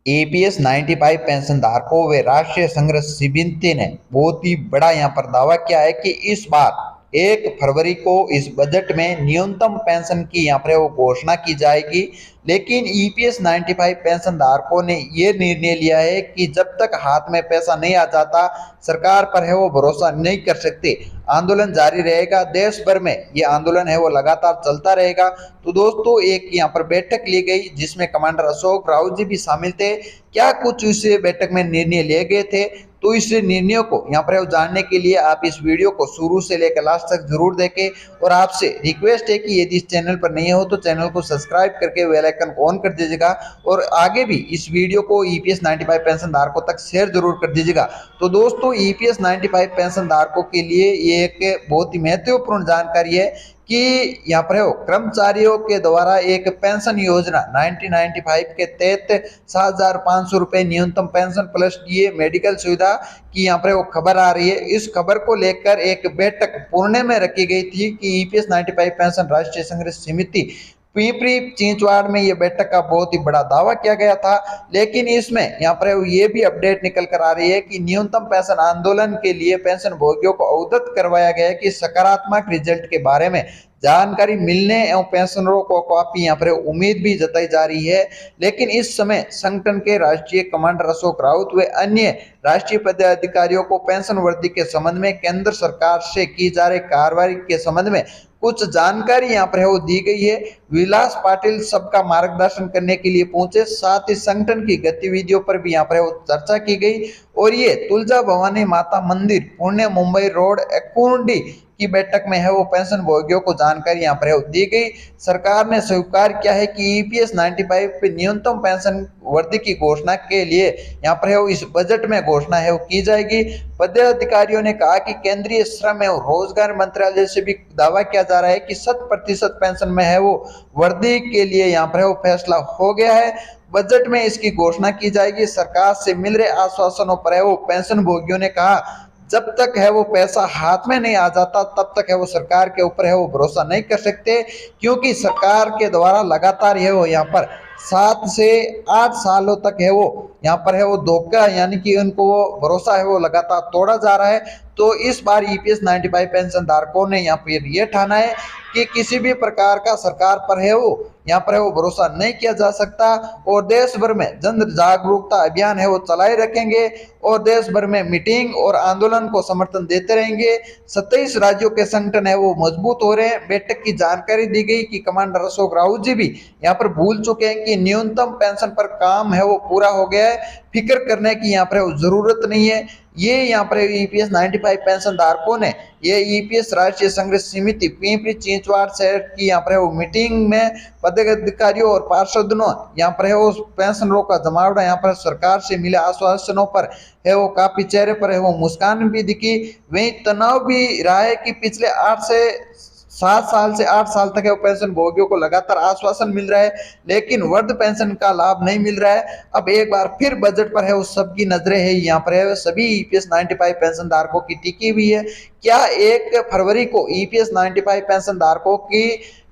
EPS 95 pension धारकों व राष्ट्रीय संघर्ष समिति ने बहुत ही बड़ा यहाँ पर दावा किया है कि इस बार 1 फरवरी को इस बजट में न्यूनतम पेंशन की यहाँ पर वो घोषणा की जाएगी। लेकिन ईपीएस 95 पेंशन धारकों ने ये निर्णय लिया है कि जब तक हाथ में पैसा नहीं आ जाता सरकार पर है वो भरोसा नहीं कर सकते, आंदोलन जारी रहेगा। देश भर में ये आंदोलन है वो लगातार चलता रहेगा। तो दोस्तों एक यहाँ पर बैठक ली गई जिसमें कमांडर अशोक राउत जी भी शामिल थे। क्या कुछ इस बैठक में निर्णय लिए गए थे, तो इस निर्णयों को यहाँ पर जानने के लिए आप इस वीडियो को शुरू से लेकर लास्ट तक जरूर देखें। और आपसे रिक्वेस्ट है कि यदि इस चैनल पर नहीं हो तो चैनल को सब्सक्राइब करके बेल आइकन को ऑन कर दीजिएगा और आगे भी इस वीडियो को ईपीएस 95 पेंशन धारकों तक शेयर जरूर कर दीजिएगा। तो दोस्तों ईपीएस 95 पेंशन धारकों के लिए ये एक बहुत ही महत्वपूर्ण जानकारी है कि यहाँ पर कर्मचारियों के द्वारा एक पेंशन योजना 1995 के तहत 7,500 रुपये न्यूनतम पेंशन प्लस ये मेडिकल सुविधा की यहाँ पर वो खबर आ रही है। इस खबर को लेकर एक बैठक पुणे में रखी गई थी कि ईपीएस 95 पेंशन राष्ट्रीय संघर्ष समिति पिंपरी चिंचवाड़ में ये बैठक का बहुत ही बड़ा दावा किया गया था। लेकिन इसमें यहाँ पर ये भी अपडेट निकल कर आ रही है कि न्यूनतम पेंशन आंदोलन के लिए पेंशन भोगियों को अवगत करवाया गया है कि सकारात्मक रिजल्ट के बारे में जानकारी मिलने एवं पेंशनरों को काफी यहाँ पर उम्मीद भी जताई जा रही है। लेकिन इस समय संगठन के राष्ट्रीय कमांडर अशोक राउत व अन्य राष्ट्रीय पदाधिकारियों को पेंशन वृद्धि के संबंध में केंद्र सरकार से की जा रही कार्रवाई के संबंध में कुछ जानकारी यहाँ पर है वो दी गई है। विलास पाटिल सबका मार्गदर्शन करने के लिए पहुंचे, साथ ही संगठन की गतिविधियों पर भी यहाँ पर वो चर्चा की गई। और ये तुलजा भवानी माता मंदिर पुणे मुंबई रोड एकुंडी की बैठक में है वो पेंशन भोगियों को जानकारी यहाँ पर है दी गई। सरकार ने स्वीकार किया है कि ईपीएस 95 पे न्यूनतम पेंशन वृद्धि की घोषणा के लिए यहाँ पर है वो इस बजट में घोषणा है वो की जाएगी। पदाधिकारियों ने कहा कि केंद्रीय श्रम एवं रोजगार मंत्रालय से भी दावा किया जा रहा है कि 100% पेंशन में है वो वृद्धि के लिए यहाँ पर है वो फैसला हो गया है। बजट में इसकी घोषणा की जाएगी। सरकार से मिल रहे आश्वासनों पर है वो पेंशन भोगियों ने कहा जब तक है वो पैसा हाथ में नहीं आ जाता तब तक है वो सरकार के ऊपर है वो भरोसा नहीं कर सकते, क्योंकि सरकार के द्वारा लगातार है वो यहाँ पर 7 से 8 सालों तक है वो यहाँ पर है वो धोखा यानी कि उनको वो भरोसा है वो लगातार तोड़ा जा रहा है। तो इस बार ईपीएस 95 पेंशन धारकों ने यहाँ पर ये ठाना है कि किसी भी प्रकार का सरकार पर है वो यहाँ पर है वो भरोसा नहीं किया जा सकता और देश भर में जन जागरूकता अभियान है वो चलाए रखेंगे और देश भर में मीटिंग और आंदोलन को समर्थन देते रहेंगे। 27 राज्यों के संगठन है वो मजबूत हो रहे हैं। बैठक की जानकारी दी गई कि कमांडर अशोक राउत जी भी यहाँ पर भूल चुके हैं कि न्यूनतम पेंशन पर काम है वो पूरा हो गया है, फिक्र करने की यहाँ पर जरूरत नहीं है। ये यहाँ पर ईपीएस 95 पेंशन धारकों ने ये ईपीएस राष्ट्रीय संघर्ष समिति पिंपरी चिंचवाड़ शहर की यहाँ पर वो मीटिंग में पदाधिकारियों और पार्षदों यहाँ पर है वो पेंशनरों का जमावड़ा यहाँ पर सरकार से मिले आश्वासनों पर है वो काफी चेहरे पर है वो मुस्कान भी दिखी। वहीं तनाव भी रहा है कि पिछले 8 से 7 साल से 8 साल तक है वो पेंशन भोगियों को लगातार आश्वासन मिल रहा है लेकिन वृद्ध पेंशन का लाभ नहीं मिल रहा है। अब एक बार फिर बजट पर है वो सबकी नजरें है यहाँ पर है सभी ईपीएस 95 पेंशन धारकों की टिकी हुई है। क्या 1 फरवरी को ईपीएस 95 पेंशन धारकों की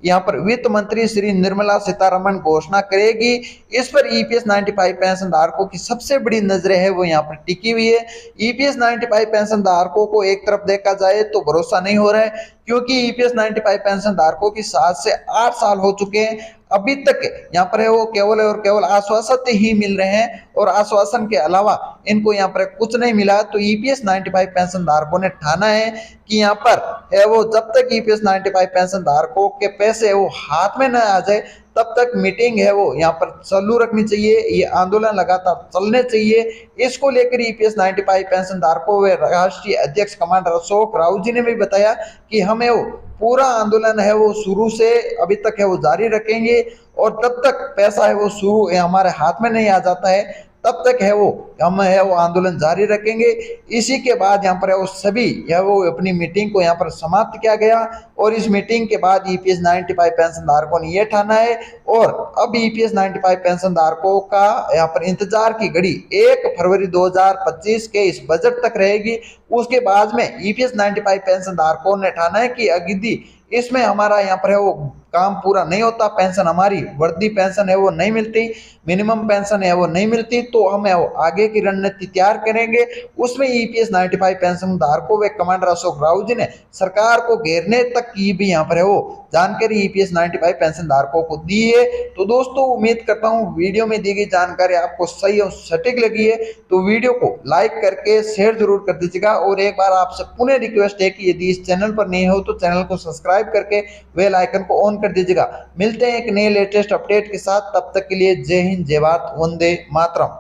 यहाँ पर वित्त मंत्री श्री निर्मला सीतारमण घोषणा करेगी? इस पर ईपीएस 95 पेंशन धारकों की सबसे बड़ी नजरें है वो यहाँ पर टिकी हुई है। ईपीएस 95 पेंशन धारकों को एक तरफ देखा जाए तो भरोसा नहीं हो रहा है, क्योंकि ईपीएस 95 पेंशन धारकों की 7 से 8 साल हो चुके हैं, अभी तक यहाँ पर है वो केवल और केवल आश्वासन ही मिल रहे हैं और आश्वासन के अलावा इनको यहाँ पर कुछ नहीं मिला। तो ईपीएस 95 पेंशन धारकों ने ठाना है कि यहाँ पर है वो जब तक ईपीएस 95 पेंशन धारकों के पैसे वो हाथ में न आ जाए तब तक मीटिंग है वो यहाँ पर चालू रखनी चाहिए, ये आंदोलन लगातार चलने चाहिए। इसको लेकर ईपीएस 95 पेंशन धारकों व राष्ट्रीय अध्यक्ष कमांडर अशोक राउत जी ने भी बताया कि हमें वो पूरा आंदोलन है वो शुरू से अभी तक है वो जारी रखेंगे और तब तक पैसा है वो शुरू हमारे हाथ में नहीं आ जाता है तब तक है वो हम है वो आंदोलन जारी रखेंगे। इसी के बाद यहाँ पर है वो सभी है वो अपनी मीटिंग को यहाँ पर समाप्त किया गया और इस मीटिंग के बाद ईपीएस 95 पेंशन धारकों ने यह ठाना है और अब ईपीएस 95 पेंशन धारकों का यहाँ पर इंतजार की घड़ी 1 फरवरी 2025 के इस बजट तक रहेगी। उसके बाद में ईपीएस 95 पेंशन धारकों ने ठाना है कि अगदी इसमें हमारा यहाँ पर है वो काम पूरा नहीं होता, पेंशन हमारी वर्दी पेंशन है वो नहीं मिलती, मिनिमम पेंशन है वो नहीं मिलती, तो हम आगे की रणनीति तैयार करेंगे। उसमें ईपीएस 95 पेंशन धारकों व कमांडर अशोक राव जी ने सरकार को घेरने तक की भी यहाँ पर है वो जानकारी ईपीएस 95 पेंशन धारकों को दी है। तो दोस्तों उम्मीद करता हूँ वीडियो में दी गई जानकारी आपको सही और सटीक लगी है, तो वीडियो को लाइक करके शेयर जरूर कर दीजिएगा। और एक बार आपसे पुनः रिक्वेस्ट है कि यदि इस चैनल पर नहीं हो तो चैनल को सब्सक्राइब करके बेल आइकन को ऑन कर दीजिएगा। मिलते हैं एक नए लेटेस्ट अपडेट के साथ, तब तक के लिए जय हिंद, जय भारत, वंदे मातरम।